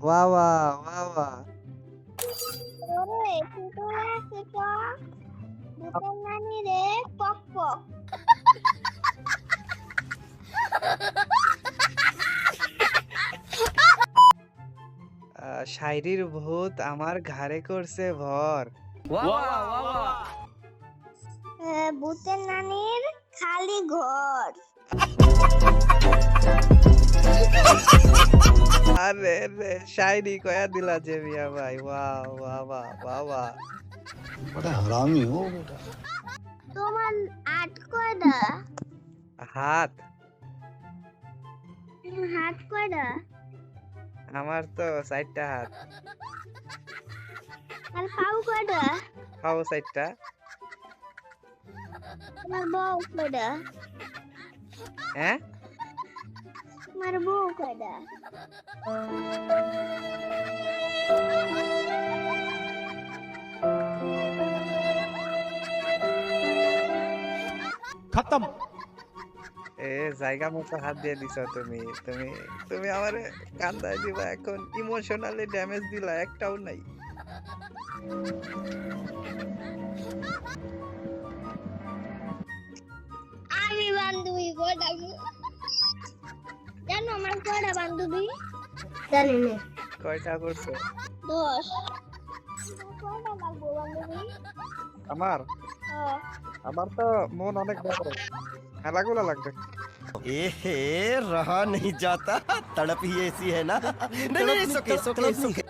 বাহ বাহ বাহ বাহ। ওরে ভিতরে আছে টক ভূতের নানি রে পক পক। শায়রির ভূত আমার ঘাড়ে করছে ভর। ভূতের নানির খালি ঘর। আরে রে শায়রি কয়া দিলা যে মিয়া ভাই, বাহ বাহ বাহ বাহ বাহ। बड़ा हरामी हो बेटा। তোমার আট কয়টা? হাত? হাত কয়টা? আমার তো 4টা হাত। আর পাও কয়টা? পাও 4টা। তোমার বউ কয়টা? হ্যাঁ? তোমার বউ কয়টা? खत्म। এ জায়গা মতো হাত দিয়ে দিছো তুমি। তুমি তুমি আমারে কান্দায় দিবা এখন, ইমোশনালি ড্যামেজ দিলা, একটাও নাই। আমি বান্ধবী কয়টা? জানো আমার কয়টা বান্ধবী? জানি না। কয়টা করছো? 10। কয়টা লাগবো বান্ধবী? আমার হ্যাঁ। আমার তো মন অনেক বড়, মেলাগুলো লাগবে। एहे रहा नहीं जाता तड़प ही ऐसी है ना नहीं नहीं सुके सुके सुके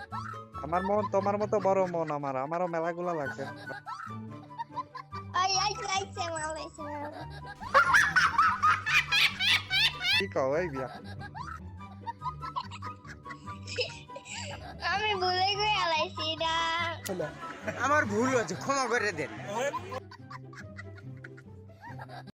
আমার মন তোমার মতো বড় মন, আমারও মেলাগুলো লাগবে। আই আই লাইছে মালাইছে। কি কও এই বিয়া? আমি ভুলে গিয়ে লাইছি না। আমার ভুল হয়েছে, ক্ষমা করে দেন।